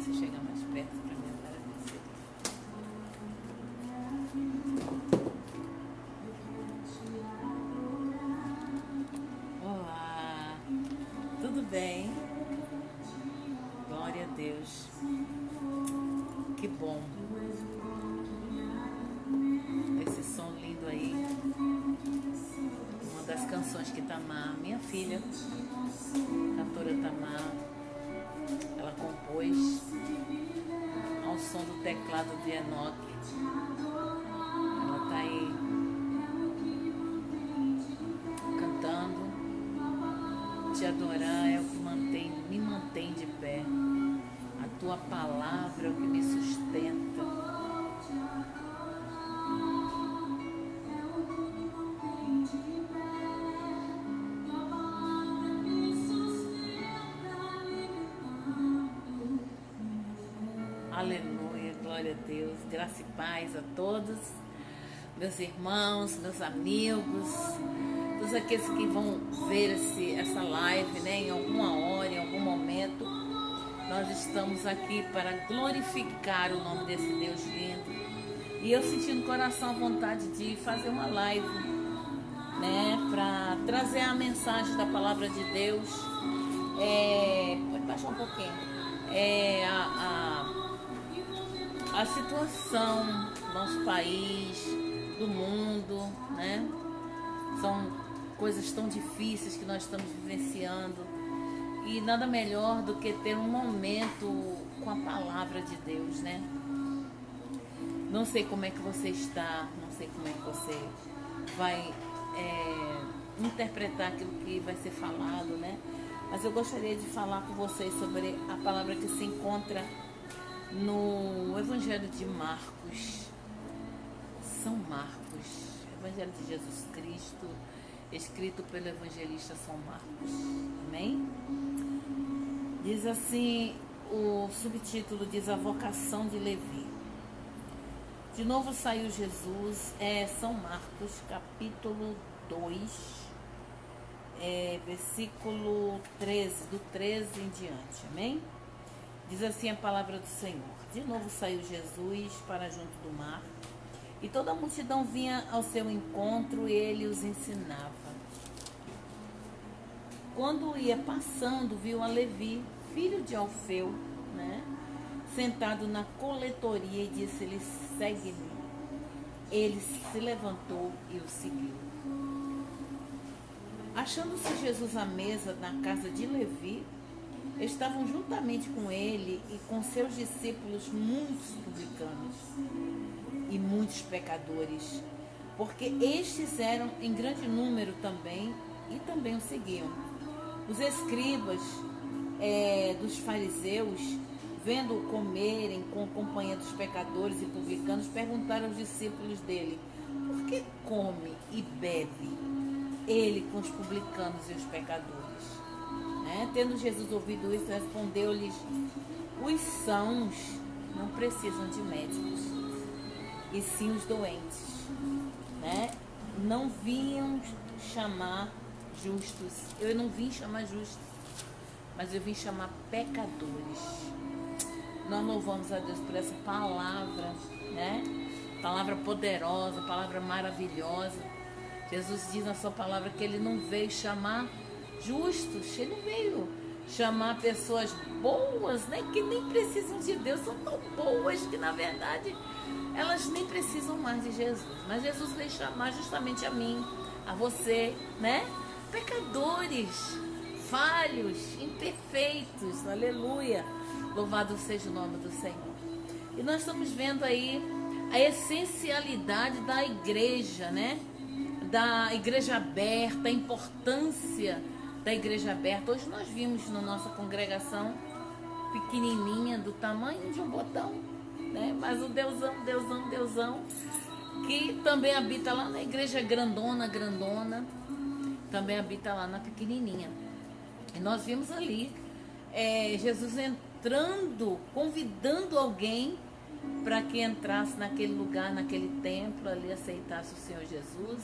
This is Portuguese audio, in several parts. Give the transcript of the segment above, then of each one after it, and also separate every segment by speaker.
Speaker 1: você chegar mais perto para me agradecer. Olá, tudo bem? Glória a Deus. Que bom. Esse som lindo aí. Uma das canções que Tamar, minha filha, cantora Tamar, ela compôs ao som do teclado de Enoque. Ela tá aí cantando. Te adorar é o que me mantém de pé. A tua palavra é o que me sustenta. Aleluia, glória a Deus. Graça e paz a todos, meus irmãos, meus amigos, todos aqueles que vão ver essa live, né, em alguma hora, em algum momento. Nós estamos aqui para glorificar o nome desse Deus lindo. E eu senti no coração a vontade de fazer uma live, né, para trazer a mensagem da palavra de Deus. Pode baixar um pouquinho. A situação do nosso país, do mundo, né? São coisas tão difíceis que nós estamos vivenciando. E nada melhor do que ter um momento com a palavra de Deus, né? Não sei como é que você está, não sei como é que você vai interpretar aquilo que vai ser falado, né? Mas eu gostaria de falar com vocês sobre a palavra que se encontra no Evangelho de Marcos. São Marcos, Evangelho de Jesus Cristo, escrito pelo evangelista São Marcos. Amém? Diz assim, o subtítulo diz a vocação de Levi. De novo saiu Jesus, São Marcos, capítulo 2, versículo 13, do 13 em diante. Amém? Diz assim a palavra do Senhor. De novo saiu Jesus para junto do mar, e toda a multidão vinha ao seu encontro e ele os ensinava. Quando ia passando, viu a Levi, filho de Alfeu, né, sentado na coletoria, e disse-lhe: segue-me. Ele se levantou e o seguiu. Achando-se Jesus à mesa na casa de Levi, estavam juntamente com ele e com seus discípulos muitos publicanos e muitos pecadores, porque estes eram em grande número também e também o seguiam. Os escribas dos fariseus, vendo-o comerem com a companhia dos pecadores e publicanos, perguntaram aos discípulos dele: por que come e bebe ele com os publicanos e os pecadores? Tendo Jesus ouvido isso, respondeu-lhes: os sãos não precisam de médicos, e sim os doentes. Não vinham chamar justos. Eu não vim chamar justos, mas eu vim chamar pecadores. Nós louvamos a Deus por essa palavra, né? Palavra poderosa, palavra maravilhosa. Jesus diz na sua palavra que ele não veio chamar justos, ele não veio chamar pessoas boas, né, que nem precisam de Deus, são tão boas que na verdade elas nem precisam mais de Jesus. Mas Jesus veio chamar justamente a mim, a você, né, pecadores, falhos, imperfeitos. Aleluia, louvado seja o nome do Senhor. E nós estamos vendo aí a essencialidade da igreja, né, da igreja aberta, a importância da igreja aberta. Hoje nós vimos na nossa congregação pequenininha, do tamanho de um botão, né? Mas o Deusão, que também habita lá na igreja grandona, também habita lá na pequenininha. E nós vimos ali Jesus entrando, convidando alguém para que entrasse naquele lugar, naquele templo, ali aceitasse o Senhor Jesus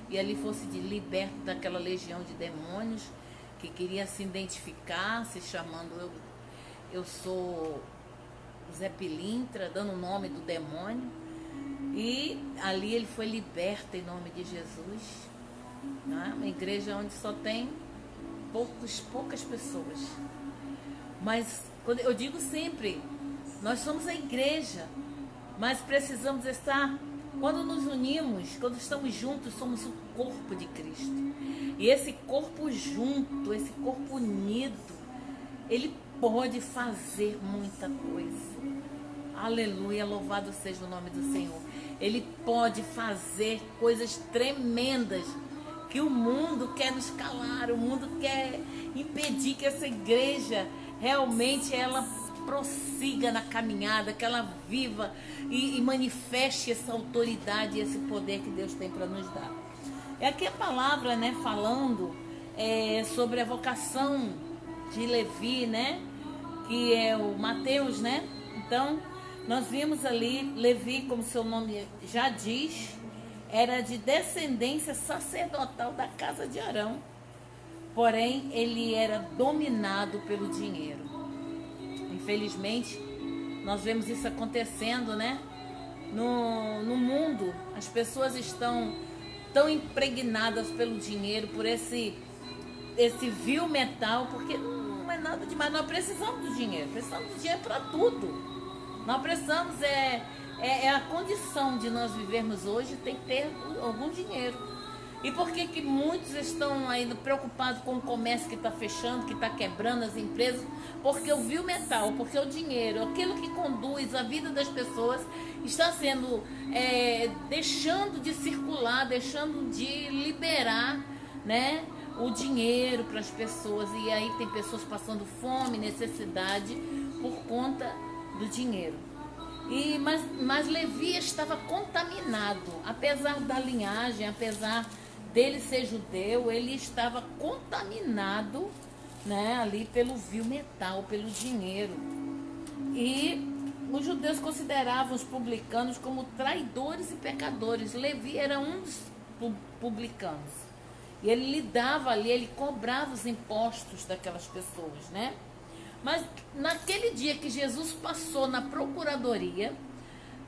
Speaker 1: e ali fosse liberto daquela legião de demônios que queria se identificar, se chamando eu sou Zé Pilintra, dando o nome do demônio. E ali ele foi liberto em nome de Jesus. Né? Uma igreja onde só tem poucas pessoas. Mas eu digo sempre, nós somos a igreja, mas precisamos estar, quando nos unimos, quando estamos juntos, somos o corpo de Cristo. E esse corpo junto, esse corpo unido, ele pode fazer muita coisa. Aleluia, louvado seja o nome do Senhor. Ele pode fazer coisas tremendas que o mundo quer nos calar, o mundo quer impedir que essa igreja realmente ela prossiga na caminhada, que ela viva e manifeste essa autoridade e esse poder que Deus tem para nos dar. É aqui a palavra, né, falando sobre a vocação de Levi, né, que é o Mateus, né? Então, nós vimos ali, Levi, como seu nome já diz, era de descendência sacerdotal da casa de Arão. Porém, ele era dominado pelo dinheiro. Infelizmente, nós vemos isso acontecendo, né? No mundo, as pessoas estão tão impregnadas pelo dinheiro, por esse vil metal, porque não é nada demais. Nós precisamos do dinheiro para tudo. Nós precisamos, a condição de nós vivermos hoje tem que ter algum dinheiro. E por que muitos estão aí preocupados com o comércio que está fechando, que está quebrando as empresas? Porque o vil metal, porque o dinheiro, aquilo que conduz a vida das pessoas, está sendo, deixando de circular, deixando de liberar, né, o dinheiro para as pessoas. E aí tem pessoas passando fome, necessidade, por conta do dinheiro. Mas Levi estava contaminado, apesar da linhagem, apesar dele ser judeu, ele estava contaminado, né, ali pelo vil metal, pelo dinheiro. E os judeus consideravam os publicanos como traidores e pecadores. Levi era um dos publicanos. E ele lidava ali, ele cobrava os impostos daquelas pessoas, né? Mas naquele dia que Jesus passou na procuradoria,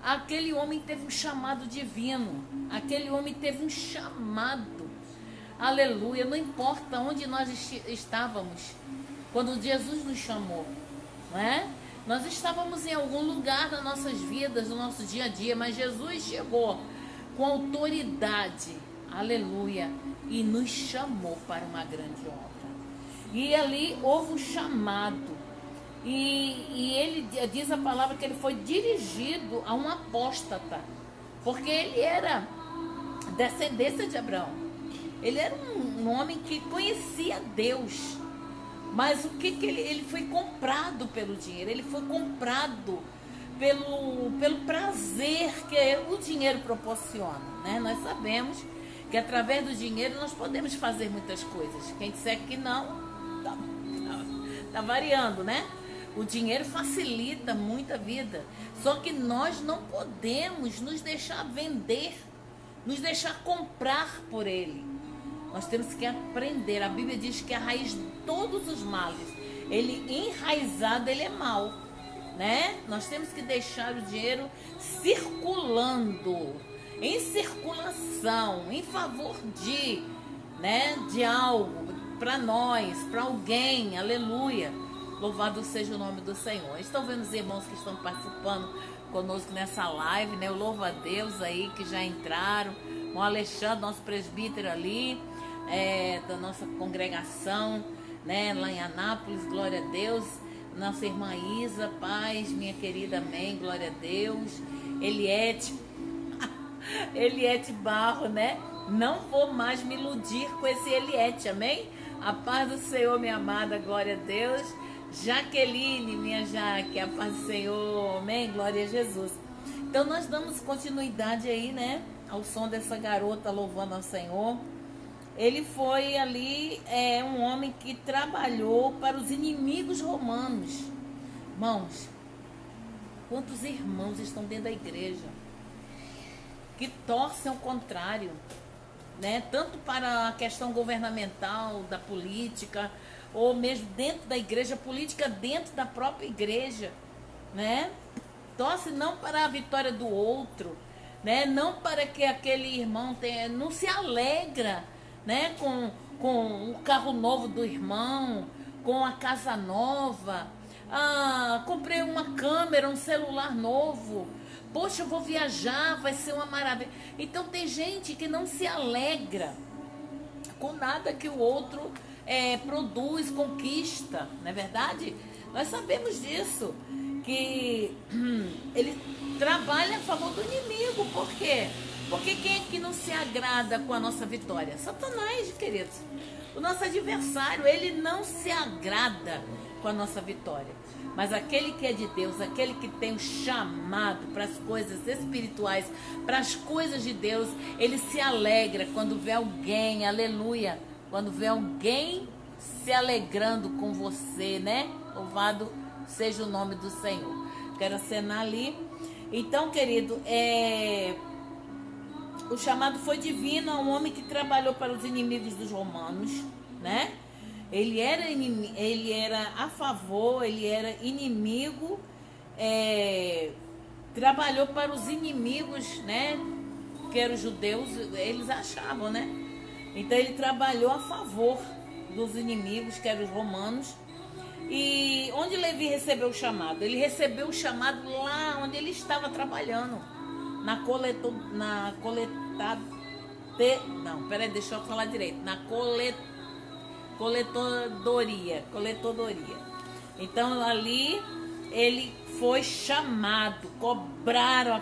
Speaker 1: aquele homem teve um chamado divino. Aquele homem teve um chamado. Aleluia. Não importa onde nós estávamos quando Jesus nos chamou, não é? Nós estávamos em algum lugar das nossas vidas, no nosso dia a dia, mas Jesus chegou com autoridade. Aleluia. E nos chamou para uma grande obra. E ali houve um chamado. E ele diz a palavra que ele foi dirigido a um apóstata, porque ele era descendência de Abraão. Ele era um homem que conhecia Deus, mas o que ele foi comprado pelo dinheiro? Ele foi comprado pelo prazer que o dinheiro proporciona, né? Nós sabemos que através do dinheiro nós podemos fazer muitas coisas. Quem disser que não, tá variando, né? O dinheiro facilita muita vida. Só que nós não podemos nos deixar vender, nos deixar comprar por ele. Nós temos que aprender. A Bíblia diz que a raiz de todos os males, ele enraizado, ele é mau, né? Nós temos que deixar o dinheiro circulando, em circulação, em favor de, né, de algo, para nós, para alguém. Aleluia. Louvado seja o nome do Senhor. Estão vendo os irmãos que estão participando conosco nessa live, né? Eu louvo a Deus aí que já entraram. O Alexandre, nosso presbítero ali, da nossa congregação, né? Lá em Anápolis, glória a Deus. Nossa irmã Isa, paz, minha querida, amém, glória a Deus. Eliette Barro, né? Não vou mais me iludir com esse Eliette, amém? A paz do Senhor, minha amada, glória a Deus. Jaqueline, minha Jaque, a paz do Senhor, amém, glória a Jesus. Então nós damos continuidade aí, né, ao som dessa garota louvando ao Senhor. Ele foi ali um homem que trabalhou para os inimigos romanos. Irmãos, quantos irmãos estão dentro da igreja que torcem ao contrário, né? Tanto para a questão governamental, da política, ou mesmo dentro da igreja, política dentro da própria igreja, né? torce não para a vitória do outro, né? Não para que aquele irmão tenha, não se alegra, né? Com o carro novo do irmão, com a casa nova. Ah, comprei uma câmera, um celular novo. Poxa, eu vou viajar, vai ser uma maravilha. Então tem gente que não se alegra com nada que o outro produz, conquista, não é verdade? Nós sabemos disso, que ele trabalha a favor do inimigo. Por quê? Porque quem é que não se agrada com a nossa vitória? Satanás, queridos. O nosso adversário, ele não se agrada com a nossa vitória. Mas aquele que é de Deus, aquele que tem o chamado para as coisas espirituais, para as coisas de Deus, ele se alegra quando vê alguém, aleluia, quando vê alguém se alegrando com você, né? Louvado seja o nome do Senhor. Quero acenar ali. Então, querido, o chamado foi divino a um homem que trabalhou para os inimigos dos romanos, né? Ele era a favor, ele era inimigo, trabalhou para os inimigos, né? Que eram os judeus, eles achavam, né? Então ele trabalhou a favor dos inimigos, que eram os romanos. E onde Levi recebeu o chamado? Ele recebeu o chamado lá onde ele estava trabalhando, na coletoria. Então ali ele foi chamado, cobraram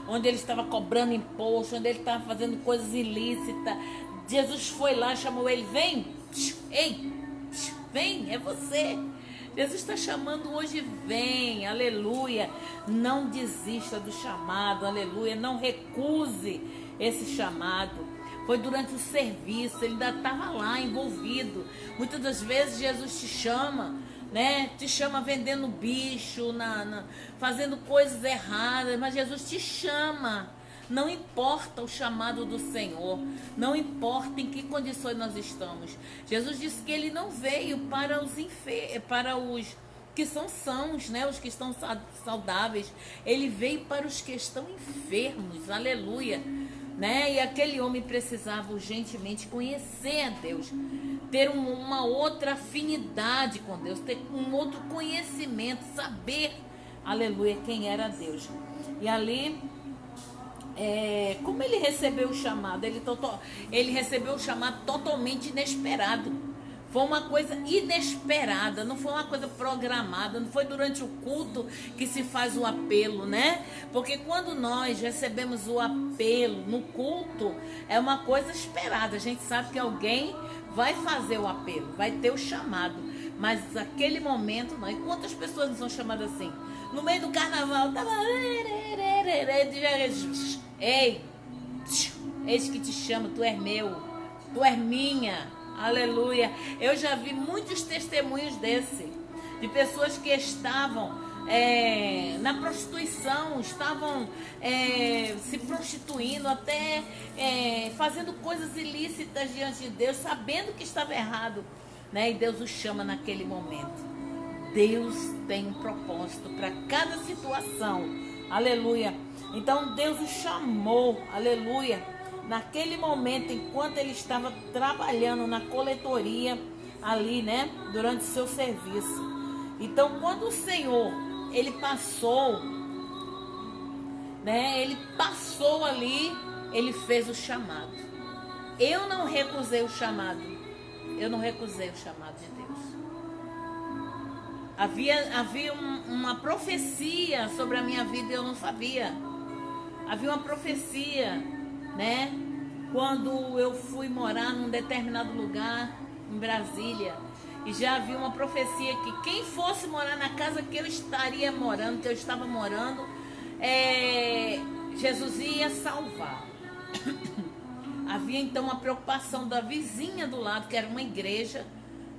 Speaker 1: onde ele estava cobrando imposto, onde ele estava fazendo coisas ilícitas. Jesus foi lá, chamou ele, vem, ei, vem, é você. Jesus está chamando hoje, vem, aleluia. Não desista do chamado, aleluia. Não recuse esse chamado. Foi durante o serviço, ele ainda estava lá envolvido. Muitas das vezes Jesus te chama, né? Te chama vendendo bicho, fazendo coisas erradas, mas Jesus te chama. Não importa o chamado do Senhor, não importa em que condições nós estamos. Jesus disse que ele não veio para os que são sãos, né? Os que estão saudáveis. Ele veio para os que estão enfermos, aleluia. Né? E aquele homem precisava urgentemente conhecer a Deus, ter uma outra afinidade com Deus, ter um outro conhecimento, saber, aleluia, quem era Deus. E ali, como ele recebeu o chamado? Ele recebeu o chamado totalmente inesperado. Foi uma coisa inesperada, não foi uma coisa programada, não foi durante o culto que se faz o apelo, né? Porque quando nós recebemos o apelo no culto, é uma coisa esperada. A gente sabe que alguém vai fazer o apelo, vai ter o chamado. Mas naquele momento, não. E quantas pessoas não são chamadas assim? No meio do carnaval, tava... Ei, eis que te chamo, tu és meu, tu és minha. Aleluia. Eu já vi muitos testemunhos de pessoas que estavam na prostituição, estavam se prostituindo, até fazendo coisas ilícitas diante de Deus, sabendo que estava errado, né? E Deus os chama naquele momento. Deus tem um propósito para cada situação. Aleluia. Então Deus os chamou, aleluia. Naquele momento, enquanto ele estava trabalhando na coletoria ali, né, durante o seu serviço. Então, quando o Senhor, ele passou, né, ele passou ali, ele fez o chamado. Eu não recusei o chamado. Eu não recusei o chamado de Deus. Havia uma profecia sobre a minha vida e eu não sabia. Havia uma profecia, né? Quando eu fui morar num determinado lugar em Brasília, e já havia uma profecia que quem fosse morar na casa que eu estaria morando, que eu estava morando, Jesus ia salvar. Havia então uma preocupação da vizinha do lado, que era uma igreja,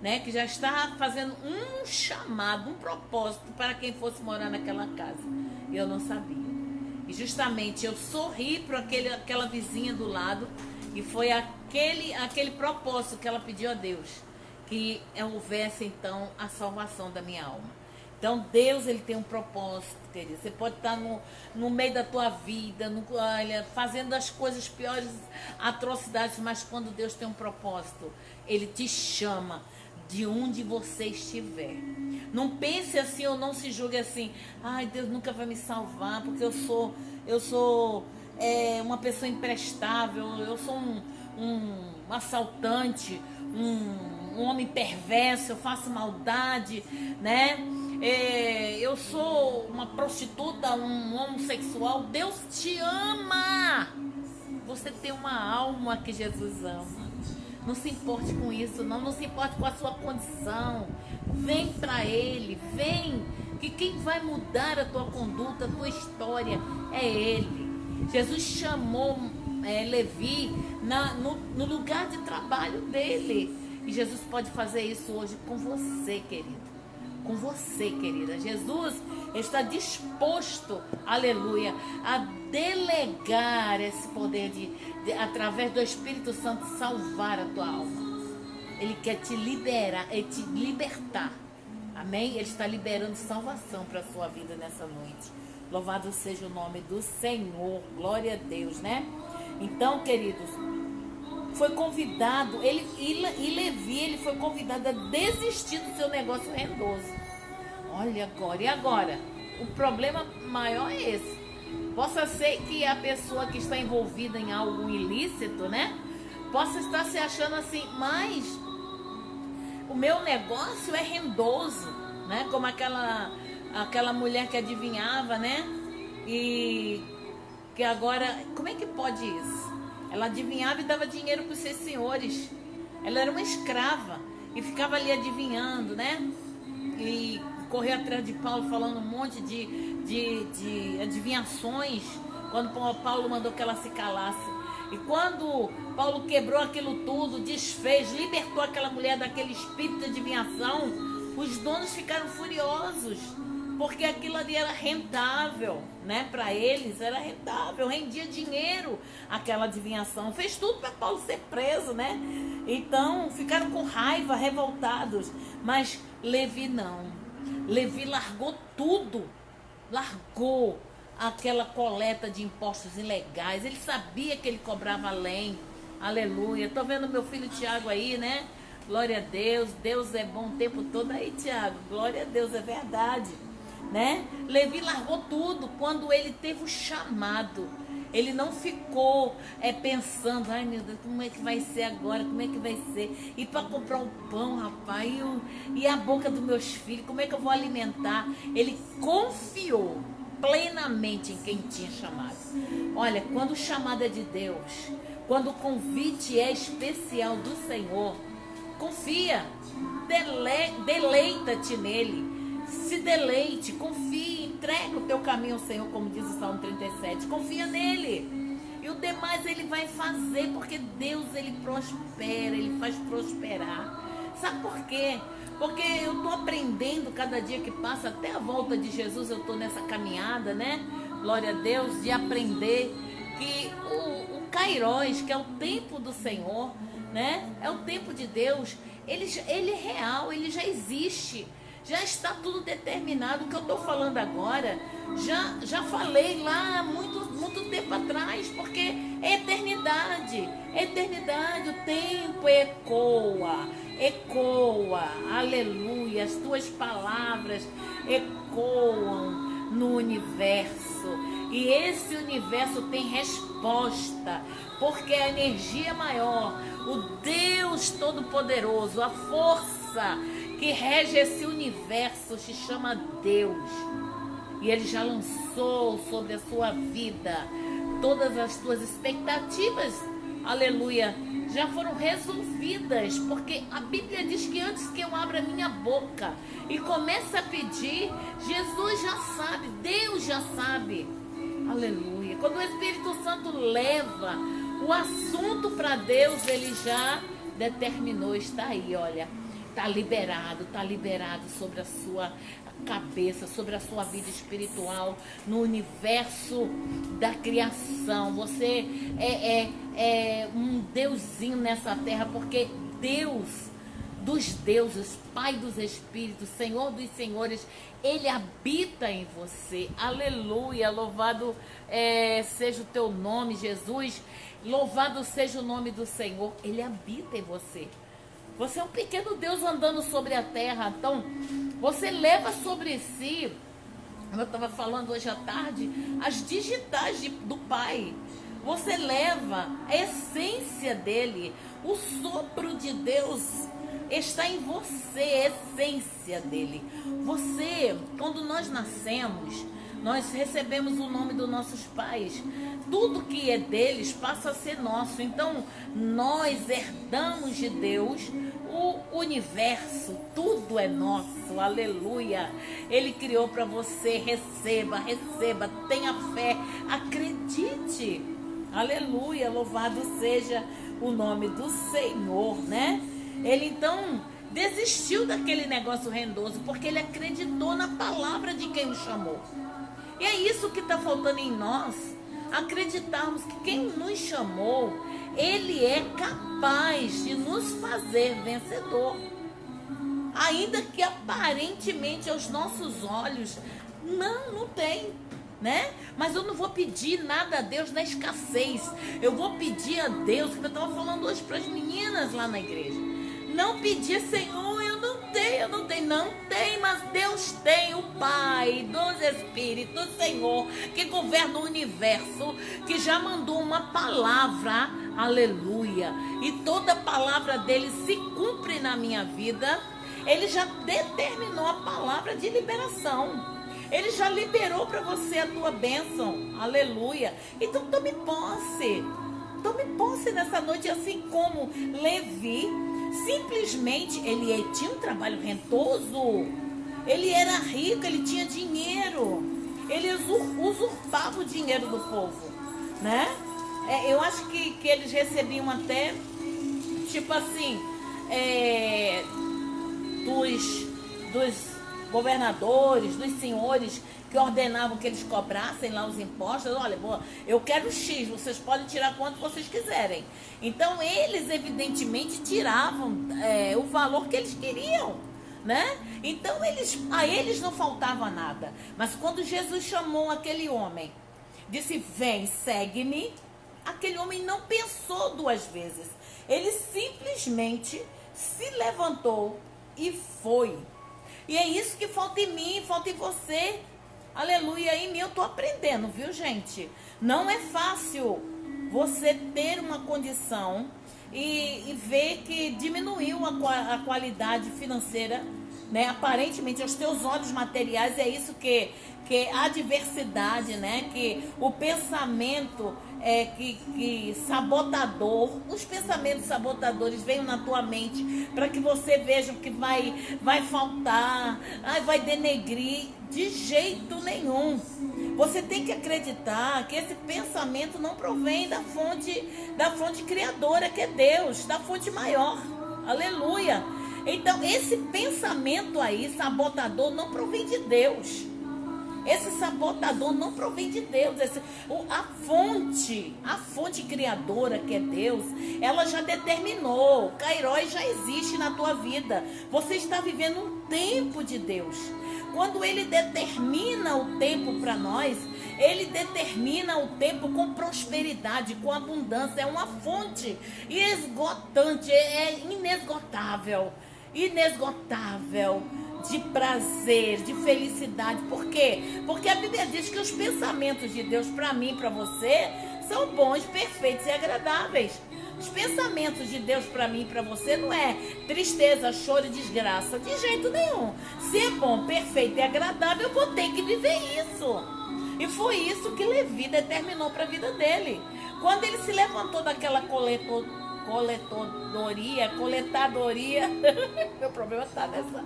Speaker 1: né, que já estava fazendo um chamado, um propósito para quem fosse morar naquela casa. E eu não sabia. E justamente eu sorri para aquela vizinha do lado, e foi aquele propósito que ela pediu a Deus, que houvesse então a salvação da minha alma. Então Deus, ele tem um propósito, querido. Você pode estar no meio da tua vida, olha, fazendo as coisas piores, atrocidades, mas quando Deus tem um propósito, ele te chama de onde você estiver. Não pense assim ou não se julgue assim, ai, Deus nunca vai me salvar, porque eu sou uma pessoa imprestável, eu sou um assaltante, um homem perverso, eu faço maldade, né? Eu sou uma prostituta, um homossexual. Deus te ama. Você tem uma alma que Jesus ama. Não se importe com isso, não se importe com a sua condição. Vem para Ele, vem, que quem vai mudar a tua conduta, a tua história é Ele. Jesus chamou Levi no lugar de trabalho dele. E Jesus pode fazer isso hoje com você, querido. Com você, querida. Jesus está disposto, aleluia, a delegar esse poder de através do Espírito Santo, salvar a tua alma. Ele quer te liberar, te libertar. Amém? Ele está liberando salvação para a sua vida nessa noite. Louvado seja o nome do Senhor. Glória a Deus, né? Então, queridos, foi convidado, e Levi, ele foi convidado a desistir do seu negócio rendoso. Olha agora, e agora? O problema maior é esse. Possa ser que a pessoa que está envolvida em algo ilícito, né? Possa estar se achando assim, mas o meu negócio é rendoso, né? Como aquela mulher que adivinhava, né? E que agora, como é que pode isso? Ela adivinhava e dava dinheiro para os seus senhores. Ela era uma escrava e ficava ali adivinhando, né? E correu atrás de Paulo falando um monte de adivinhações, quando Paulo mandou que ela se calasse. E quando Paulo quebrou aquilo tudo, desfez, libertou aquela mulher daquele espírito de adivinhação, os donos ficaram furiosos, porque aquilo ali era rentável, né? Para eles era rentável, rendia dinheiro aquela adivinhação. Fez tudo para Paulo ser preso, né? Então ficaram com raiva, revoltados. Mas Levi não. Levi largou tudo, largou aquela coleta de impostos ilegais. Ele sabia que ele cobrava além. Aleluia. Estou vendo meu filho Tiago aí, né? Glória a Deus. Deus é bom o tempo todo aí, Tiago. Glória a Deus, é verdade, né? Levi largou tudo quando ele teve o chamado. Ele não ficou pensando, ai meu Deus, como é que vai ser agora, como é que vai ser? E para comprar um pão, rapaz, e a boca dos meus filhos, como é que eu vou alimentar? Ele confiou plenamente em quem tinha chamado. Olha, quando o chamado é de Deus, quando o convite é especial do Senhor, confia, deleita-te nele, se deleite, confie, entrega o teu caminho ao Senhor, como diz o Salmo 37, confia nele, e o demais ele vai fazer, porque Deus, ele prospera, ele faz prosperar. Sabe por quê? Porque eu estou aprendendo cada dia que passa, até a volta de Jesus eu estou nessa caminhada, né? Glória a Deus, de aprender que o Kairos, que é o tempo do Senhor, né? É o tempo de Deus, ele é real, ele já existe. Já está tudo determinado. O que eu estou falando agora, já falei lá muito tempo atrás, porque é eternidade. Eternidade, o tempo ecoa, aleluia. As tuas palavras ecoam no universo. E esse universo tem resposta, porque a energia maior, o Deus Todo-Poderoso, a força que rege esse universo se chama Deus. E Ele já lançou sobre a sua vida todas as tuas expectativas, aleluia, já foram resolvidas, porque a Bíblia diz que antes que eu abra minha boca e comece a pedir, Jesus já sabe, Deus já sabe, aleluia. Quando o Espírito Santo leva o assunto para Deus, Ele já determinou, está aí, olha. Está liberado sobre a sua cabeça, sobre a sua vida espiritual, no universo da criação. Você é um deusinho nessa terra, porque Deus dos deuses, Pai dos espíritos, Senhor dos senhores, Ele habita em você. Aleluia, louvado seja o teu nome, Jesus. Louvado seja o nome do Senhor. Ele habita em você. Você é um pequeno Deus andando sobre a terra. Então, você leva sobre si, como eu estava falando hoje à tarde, as digitais do Pai. Você leva a essência dele. O sopro de Deus está em você, a essência dele. Você, quando nós nascemos, nós recebemos o nome dos nossos pais. Tudo que é deles passa a ser nosso. Então, nós herdamos de Deus o universo. Tudo é nosso. Aleluia. Ele criou para você. Receba, receba. Tenha fé. Acredite. Aleluia. Louvado seja o nome do Senhor, né? Ele então desistiu daquele negócio rendoso porque ele acreditou na palavra de quem o chamou. E é isso que está faltando em nós, acreditarmos que quem nos chamou, ele é capaz de nos fazer vencedor. Ainda que aparentemente aos nossos olhos, não tem, né? Mas eu não vou pedir nada a Deus na escassez. Eu vou pedir a Deus, que eu estava falando hoje para as meninas lá na igreja. Não pedir, Senhor, eu não tenho, mas Deus tem, o Pai dos Espíritos, o Senhor, que governa o universo, que já mandou uma palavra, aleluia, e toda palavra dele se cumpre na minha vida. Ele já determinou a palavra de liberação. Ele já liberou para você a tua bênção, aleluia. Então tome posse nessa noite, assim como Levi. Simplesmente ele tinha um trabalho rentoso, ele era rico, ele tinha dinheiro, ele usurpava o dinheiro do povo, né? Eu acho que eles recebiam até, tipo assim, dos governadores, dos senhores que ordenavam que eles cobrassem lá os impostos. Olha, eu quero X, vocês podem tirar quanto vocês quiserem. Então eles evidentemente tiravam o valor que eles queriam, né? Então a eles não faltava nada. Mas quando Jesus chamou aquele homem, disse: vem, segue-me, aquele homem não pensou duas vezes. Ele simplesmente se levantou e foi. E é isso que falta em mim, falta em você. Aleluia, em mim eu estou aprendendo, viu, gente? Não é fácil você ter uma condição e ver que diminuiu a qualidade financeira, né? Aparentemente, aos teus olhos materiais, é isso que a adversidade, né? Que o pensamento que sabotador, os pensamentos sabotadores venham na tua mente para que você veja que vai faltar, vai denegrir. De jeito nenhum. Você tem que acreditar que esse pensamento não provém da fonte criadora, que é Deus, da fonte maior. Aleluia. Então, esse pensamento aí, sabotador, não provém de Deus. Esse sabotador não provém de Deus. A fonte criadora, que é Deus, ela já determinou. O Kairos já existe na tua vida. Você está vivendo um tempo de Deus. Quando ele determina o tempo para nós, ele determina o tempo com prosperidade, com abundância. É uma fonte esgotante, é inesgotável de prazer, de felicidade. Por quê? Porque a Bíblia diz que os pensamentos de Deus para mim e para você são bons, perfeitos e agradáveis. Os pensamentos de Deus para mim e para você não é tristeza, choro e desgraça, de jeito nenhum. Se é bom, perfeito e agradável, eu vou ter que viver isso. E foi isso que Levi determinou para a vida dele. Quando ele se levantou daquela coletadoria, meu problema está nessa.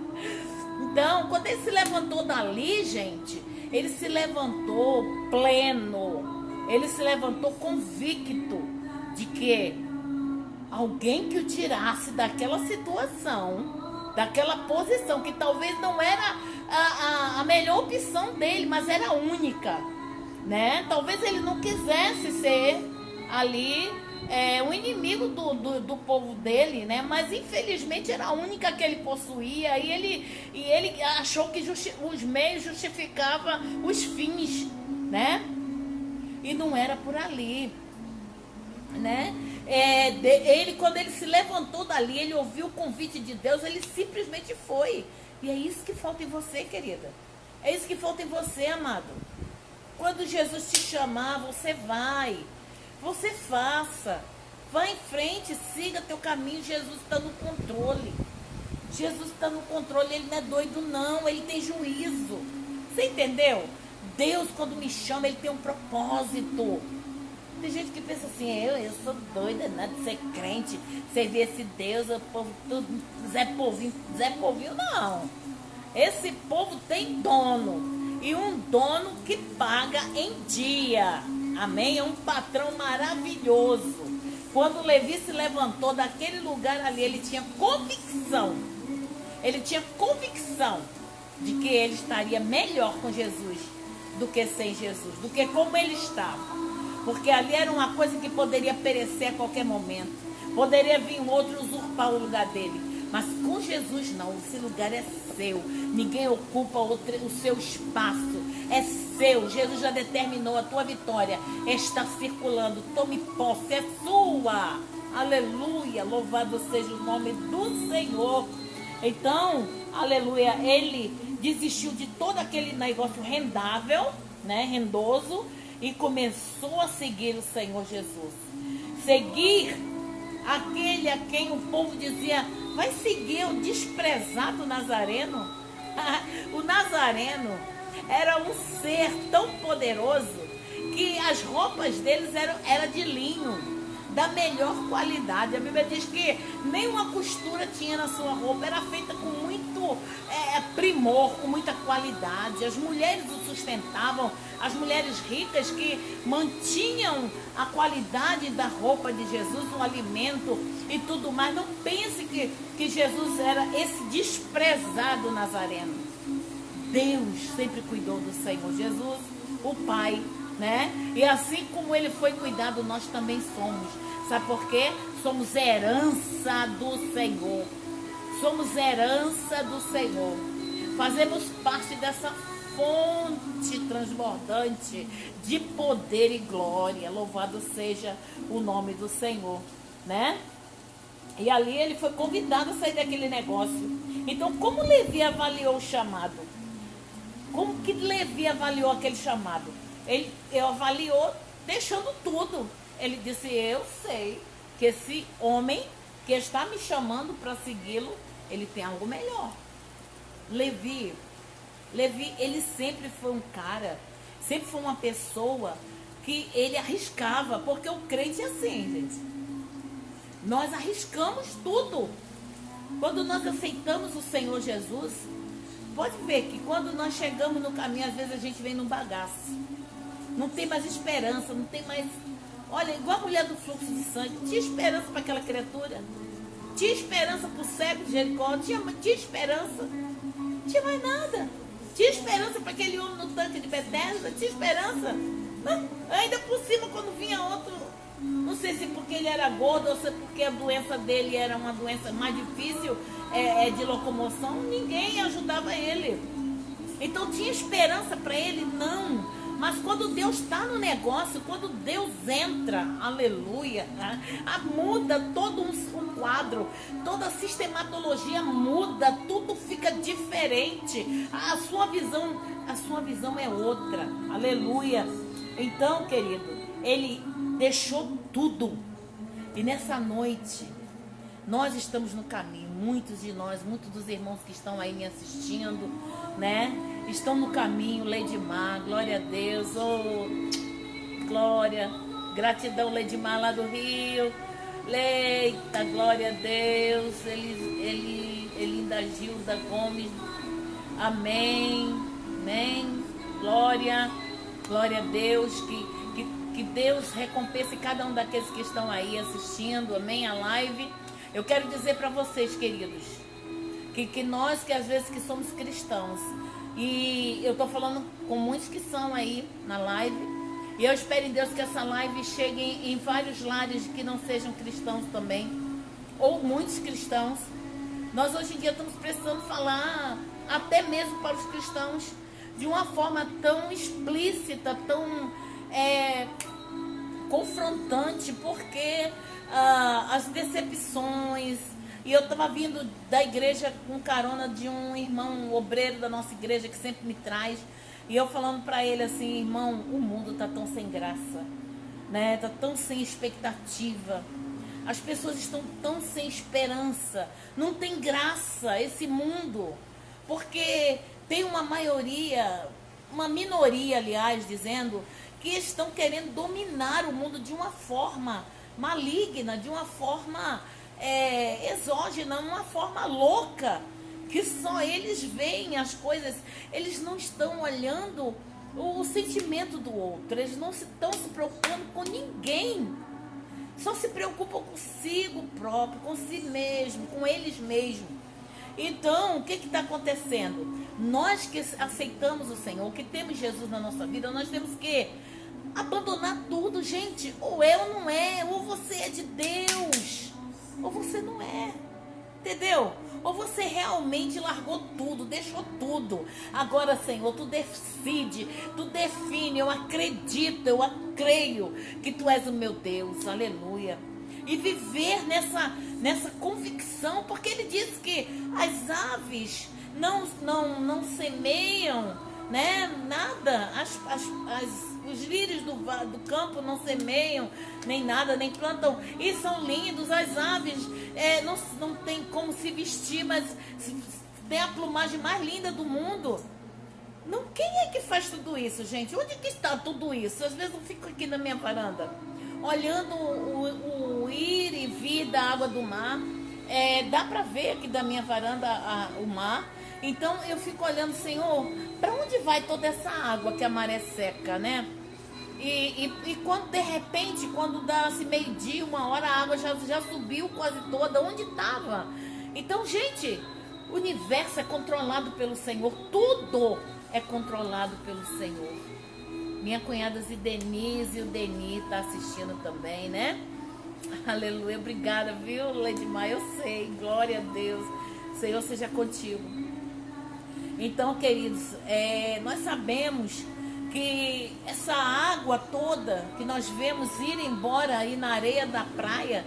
Speaker 1: Então, quando ele se levantou dali, gente, ele se levantou pleno, ele se levantou convicto de que alguém que o tirasse daquela situação, daquela posição que talvez não era a melhor opção dele, mas era a única, né? Talvez ele não quisesse ser ali o inimigo do povo dele, né? Mas infelizmente era a única que ele possuía, e ele achou que os meios justificavam os fins, né? E não era por ali, né? Quando ele se levantou dali, ele ouviu o convite de Deus, ele simplesmente foi. E é isso que falta em você, querida. É isso que falta em você, amado. Quando Jesus te chamar, você vai. Você faça. Vá em frente, siga teu caminho. Jesus está no controle. Jesus está no controle, ele não é doido não, ele tem juízo. Você entendeu? Deus, quando me chama, ele tem um propósito. Tem gente que pensa assim, eu sou doida, né, de ser crente, servir esse Deus, o povo tudo, Zé Povinho não. Esse povo tem dono, e um dono que paga em dia, amém? É um patrão maravilhoso. Quando Levi se levantou daquele lugar ali, ele tinha convicção de que ele estaria melhor com Jesus do que sem Jesus, do que como ele estava. Porque ali era uma coisa que poderia perecer a qualquer momento. Poderia vir um outro usurpar o lugar dele. Mas com Jesus não, esse lugar é seu. Ninguém ocupa o seu espaço. É seu. Jesus já determinou a tua vitória. Está circulando. Tome posse. É sua. Aleluia. Louvado seja o nome do Senhor. Então, aleluia. Ele desistiu de todo aquele negócio rendável, né? Rendoso. E começou a seguir o Senhor Jesus. Seguir aquele a quem o povo dizia, vai seguir o desprezado Nazareno? O Nazareno era um ser tão poderoso que as roupas deles eram de linho, da melhor qualidade. A Bíblia diz que nenhuma costura tinha na sua roupa, era feita com muito primor, com muita qualidade. As mulheres o sustentavam, as mulheres ricas que mantinham a qualidade da roupa de Jesus, o alimento e tudo mais. Não pense que Jesus era esse desprezado Nazareno. Deus sempre cuidou do Senhor Jesus, o Pai, né? E assim como ele foi cuidado, nós também somos. Sabe por quê? Somos herança do Senhor. Somos herança do Senhor. Fazemos parte dessa fonte transbordante de poder e glória. Louvado seja o nome do Senhor, né? E ali ele foi convidado a sair daquele negócio. Então, como Levi avaliou o chamado? Como que Levi avaliou aquele chamado? Ele avaliou deixando tudo. Ele disse, eu sei que esse homem que está me chamando para segui-lo, ele tem algo melhor. Levi, ele sempre foi um cara, sempre foi uma pessoa que ele arriscava, porque o crente é assim, gente. Nós arriscamos tudo. Quando nós aceitamos o Senhor Jesus, pode ver que quando nós chegamos no caminho, às vezes a gente vem num bagaço. Não tem mais esperança, não tem mais... Olha, igual a mulher do fluxo de sangue, tinha esperança para aquela criatura. Tinha esperança para o cego de Jericó, tinha esperança. Não tinha mais nada. Tinha esperança para aquele homem no tanque de Betesda, tinha esperança. Não, ainda por cima, quando vinha outro, não sei se porque ele era gordo ou se porque a doença dele era uma doença mais difícil de locomoção, ninguém ajudava ele. Então tinha esperança para ele? Não. Mas quando Deus está no negócio, quando Deus entra, aleluia, né? Muda todo um quadro, toda a sistematologia muda, tudo fica diferente. A sua visão é outra, aleluia. Então, querido, ele deixou tudo. E nessa noite, nós estamos no caminho. Muitos de nós, muitos dos irmãos que estão aí me assistindo, né? Estão no caminho, Leidimar, glória a Deus, oh, glória, gratidão, Leidimar lá do Rio, Leita, glória a Deus, Elinda Gilda Gomes, amém, amém, glória a Deus, que Deus recompense cada um daqueles que estão aí assistindo, amém, a live. Eu quero dizer para vocês, queridos, que nós que às vezes que somos cristãos, e eu estou falando com muitos que são aí na live, E eu espero em Deus que essa live chegue em vários lares que não sejam cristãos também, ou muitos cristãos. Nós hoje em dia estamos precisando falar até mesmo para os cristãos de uma forma tão explícita, tão confrontante, porque as decepções. E eu estava vindo da igreja com carona de um irmão obreiro da nossa igreja que sempre me traz. E eu falando para ele assim: irmão, o mundo está tão sem graça, né? Está tão sem expectativa. As pessoas estão tão sem esperança. Não tem graça esse mundo. Porque tem uma maioria, uma minoria, aliás, dizendo que estão querendo dominar o mundo de uma forma maligna, de uma forma exógena, uma forma louca, que só eles veem as coisas. Eles não estão olhando o sentimento do outro, eles não estão se preocupando com ninguém, só se preocupam consigo próprio, com si mesmo, com eles mesmos. Então, o que está acontecendo? Nós que aceitamos o Senhor, que temos Jesus na nossa vida, nós temos que abandonar tudo, gente. Ou é ou não é, ou você é de Deus, ou você não é, entendeu? Ou você realmente largou tudo, deixou tudo. Agora, Senhor, tu decide, tu define. Eu acredito, eu creio que tu és o meu Deus, aleluia. E viver nessa convicção, porque ele diz que as aves não semeiam, né? Nada, os lírios do campo não semeiam, nem nada, nem plantam, e são lindos. As aves não tem como se vestir, mas tem a plumagem mais linda do mundo. Não, quem é que faz tudo isso, gente? Onde que está tudo isso? Às vezes eu fico aqui na minha varanda, olhando o ir e vir da água do mar. Dá para ver aqui da minha varanda o mar. Então eu fico olhando: Senhor, para onde vai toda essa água que a maré seca, né? E quando de repente, quando dá assim meio-dia, 1 hora, a água já subiu quase toda. Onde estava? Então, gente, o universo é controlado pelo Senhor. Tudo é controlado pelo Senhor. Minha cunhada Zidenise e o Deni tá assistindo também, né? Aleluia, obrigada, viu, Ledmar? Eu sei, glória a Deus. Senhor seja contigo. Então, queridos, nós sabemos que essa água toda que nós vemos ir embora aí na areia da praia,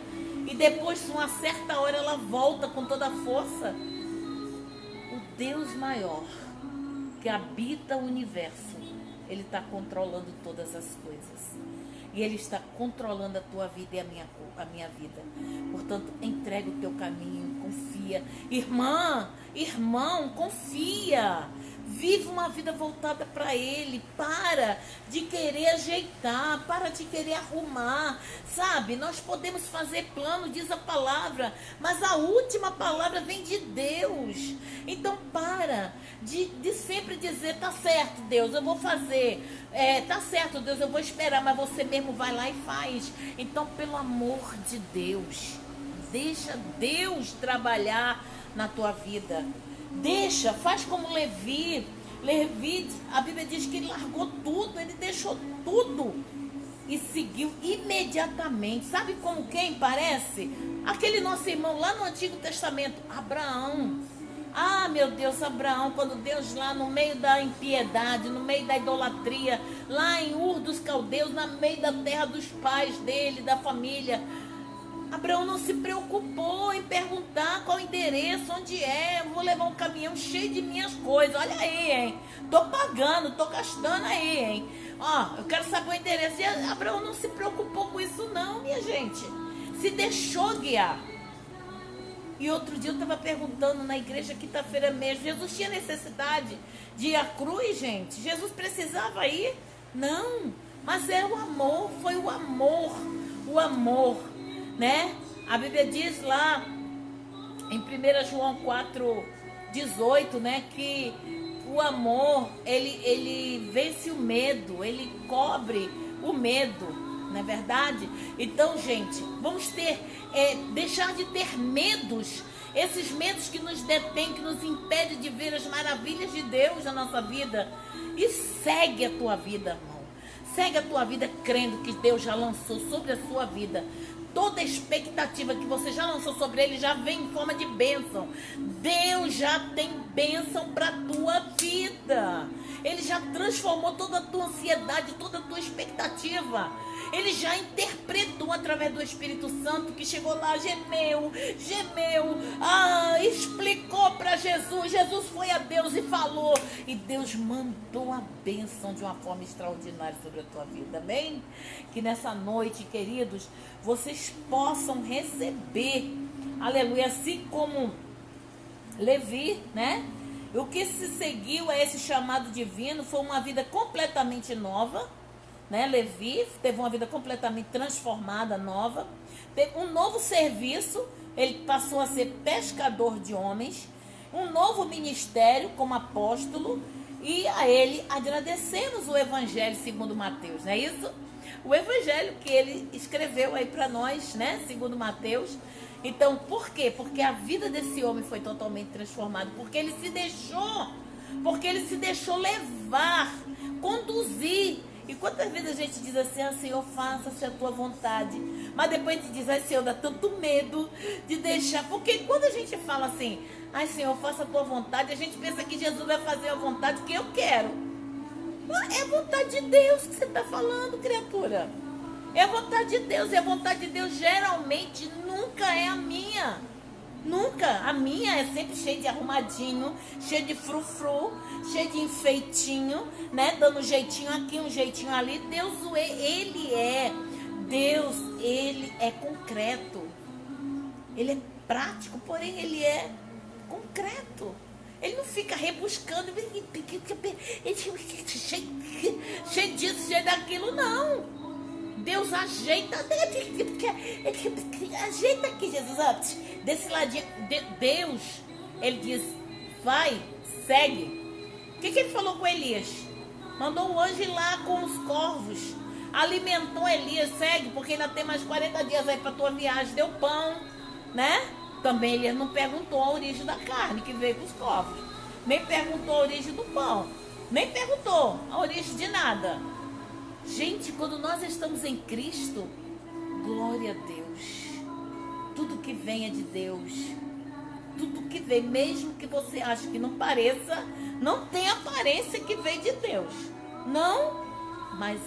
Speaker 1: e depois, uma certa hora, ela volta com toda a força. O Deus maior, que habita o universo, Ele está controlando todas as coisas. E Ele está controlando a tua vida e a minha vida. Portanto, entrega o teu caminho, confia. Irmão, confia. Vive uma vida voltada para Ele. Para de querer ajeitar, para de querer arrumar. Sabe, nós podemos fazer plano, diz a palavra, mas a última palavra vem de Deus. Então para de sempre dizer: tá certo, Deus, eu vou fazer. Tá certo, Deus, eu vou esperar. Mas você mesmo vai lá e faz. Então, pelo amor de Deus, deixa Deus trabalhar na tua vida. Faz como Levi. Levi, a Bíblia diz que ele largou tudo, ele deixou tudo e seguiu imediatamente. Sabe como quem parece? Aquele nosso irmão lá no Antigo Testamento, Abraão. Ah, meu Deus, Abraão, quando Deus lá no meio da impiedade, no meio da idolatria, lá em Ur dos Caldeus, no meio da terra dos pais dele, da família, Abraão não se preocupou em perguntar qual o endereço, onde é. Eu vou levar um caminhão cheio de minhas coisas. Olha aí, hein? Tô pagando, tô gastando aí, hein? Ó, eu quero saber o endereço. E Abraão não se preocupou com isso não, minha gente. Se deixou guiar. E outro dia eu estava perguntando na igreja, quinta-feira mesmo, Jesus tinha necessidade de ir à cruz, gente? Jesus precisava ir? Não. Mas é o amor, foi o amor, né? A Bíblia diz lá em 1 João 4,18, né, que o amor, ele vence o medo, ele cobre o medo, não é verdade? Então, gente, vamos deixar de ter medos, esses medos que nos detêm, que nos impedem de ver as maravilhas de Deus na nossa vida. E segue a tua vida, irmão. Segue a tua vida crendo que Deus já lançou sobre a sua vida. Toda expectativa que você já lançou sobre ele já vem em forma de bênção. Deus já tem bênção para a tua vida. Ele já transformou toda a tua ansiedade, toda a tua expectativa. Ele já interpretou através do Espírito Santo, que chegou lá, gemeu, explicou para Jesus. Jesus foi a Deus e falou. E Deus mandou a bênção de uma forma extraordinária sobre a tua vida. Amém? Que nessa noite, queridos, vocês possam receber, aleluia, assim como Levi, né? O que se seguiu a esse chamado divino foi uma vida completamente nova, né? Levi teve uma vida completamente transformada, nova, teve um novo serviço, ele passou a ser pescador de homens, um novo ministério como apóstolo, e a ele agradecemos o Evangelho segundo Mateus, não é isso? O Evangelho que ele escreveu aí para nós, né? Segundo Mateus. Então, por quê? Porque a vida desse homem foi totalmente transformada, porque ele se deixou levar, conduzir. E quantas vezes a gente diz assim, Senhor, faça-se a tua vontade. Mas depois a gente diz, Senhor, dá tanto medo de deixar. Porque quando a gente fala assim, Senhor, faça a tua vontade, a gente pensa que Jesus vai fazer a vontade que eu quero. É a vontade de Deus que você está falando, criatura. É a vontade de Deus. E a vontade de Deus geralmente nunca é a minha. Nunca. A minha é sempre cheia de arrumadinho, cheia de frufru, cheia de enfeitinho, né? Dando um jeitinho aqui, um jeitinho ali. Deus, ele é concreto. Ele é prático, porém ele é concreto. Ele não fica rebuscando, cheio disso, cheio daquilo, não. Deus ajeita aqui, Jesus, desse ladinho. Deus, ele diz, vai, segue. O que ele falou com Elias? Mandou o anjo ir lá com os corvos, alimentou Elias, segue, porque ainda tem mais 40 dias aí para tua viagem, deu pão, né? Também ele não perguntou a origem da carne que veio com os corvos, nem perguntou a origem do pão, nem perguntou a origem de nada. Gente, quando nós estamos em Cristo, glória a Deus. Tudo que vem é de Deus. Tudo que vem, mesmo que você ache que não pareça, não tem aparência que vem de Deus. Não, mas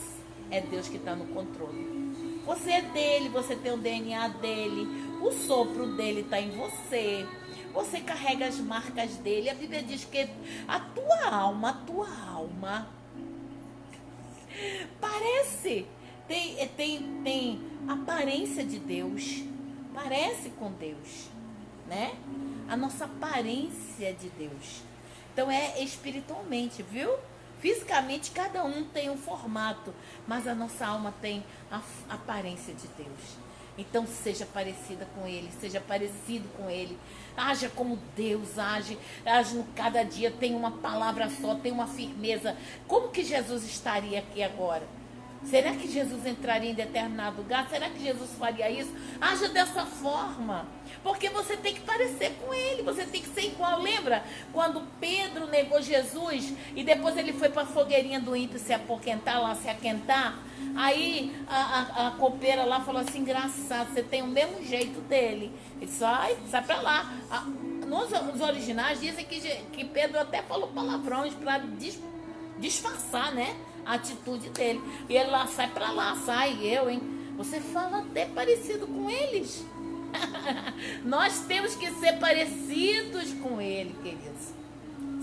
Speaker 1: é Deus que está no controle. Você é dele, você tem o DNA dele, o sopro dele está em você. Você carrega as marcas dele. A Bíblia diz que a tua alma parece, tem aparência de Deus, parece com Deus, né? A nossa aparência de Deus. Então é espiritualmente, viu? Fisicamente cada um tem um formato, mas a nossa alma tem a aparência de Deus. Então seja parecida com Ele, seja parecido com Ele. Haja como Deus age no cada dia, tem uma palavra só, tem uma firmeza. Como que Jesus estaria aqui agora? Será que Jesus entraria em determinado lugar? Será que Jesus faria isso? Haja dessa forma. Porque você tem que parecer com ele, você tem que ser igual. Lembra quando Pedro negou Jesus e depois ele foi para a fogueirinha do ímpio se aquentar? Aí a copeira lá falou assim, engraçado, você tem o mesmo jeito dele. Ele sai para lá. Nos originais dizem que Pedro até falou palavrões para disfarçar, né, a atitude dele. E ele lá, sai para lá, hein? Você fala até parecido com eles. Nós temos que ser parecidos com ele, queridos.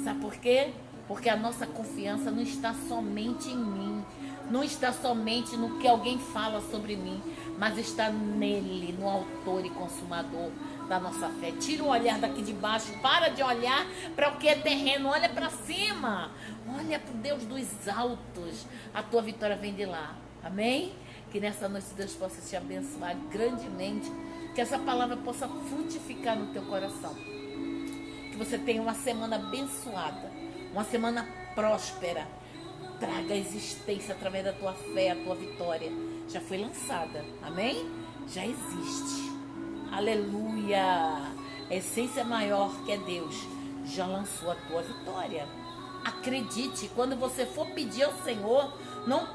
Speaker 1: Sabe por quê? Porque a nossa confiança não está somente em mim, não está somente no que alguém fala sobre mim, mas está nele, no autor e consumador da nossa fé. Tira o olhar daqui de baixo, para de olhar para o que é terreno, olha para cima, olha para o Deus dos altos. A tua vitória vem de lá. Amém? Que nessa noite Deus possa te abençoar grandemente, que essa palavra possa frutificar no teu coração, que você tenha uma semana abençoada, uma semana próspera. Traga a existência através da tua fé, a tua vitória já foi lançada, amém? Já existe, aleluia. A essência maior que é Deus já lançou a tua vitória. Acredite, quando você for pedir ao Senhor, Não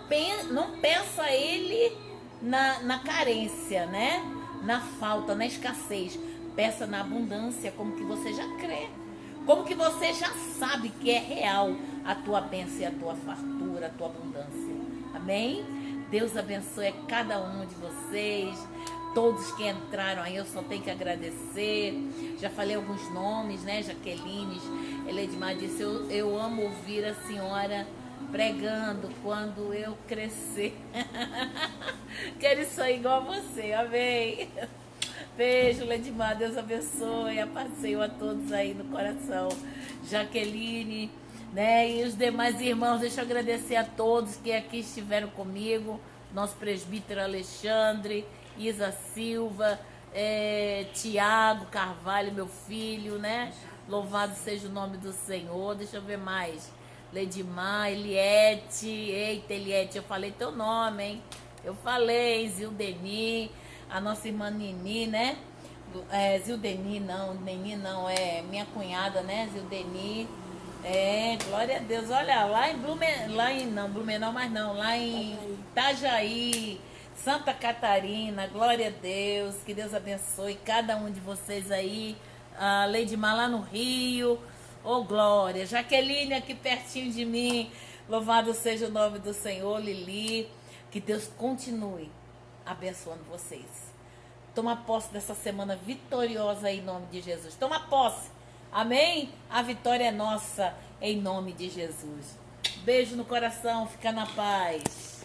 Speaker 1: peça a Ele na carência, né? Na falta, na escassez. Peça na abundância, como que você já crê. Como que você já sabe que é real a tua bênção, a tua fartura, a tua abundância. Amém? Deus abençoe cada um de vocês. Todos que entraram aí, eu só tenho que agradecer. Já falei alguns nomes, né? Jaqueline, Eledmar disse, eu amo ouvir a senhora pregando quando eu crescer. Quero isso aí igual a você, amém? Beijo, Ledmar, Deus abençoe, apacei a todos aí no coração. Jaqueline, né? E os demais irmãos, deixa eu agradecer a todos que aqui estiveram comigo. Nosso presbítero Alexandre, Isa Silva, Tiago Carvalho, meu filho, né? Louvado seja o nome do Senhor. Deixa eu ver mais. Ledmar, Eliette. Eita, Eliette, eu falei teu nome, hein? Eu falei, Zildeni, a nossa irmã Nini, né? Zildeni não, Nini não, é minha cunhada, né? Zildeni. Glória a Deus. Olha, lá em Blumenau, mas não, lá em Itajaí, Santa Catarina, glória a Deus, que Deus abençoe cada um de vocês aí. A Ledmar lá no Rio, oh glória. Jaqueline aqui pertinho de mim, louvado seja o nome do Senhor. Lili, que Deus continue abençoando vocês. Toma posse dessa semana vitoriosa aí, em nome de Jesus. Toma posse, amém? A vitória é nossa em nome de Jesus. Beijo no coração, fica na paz.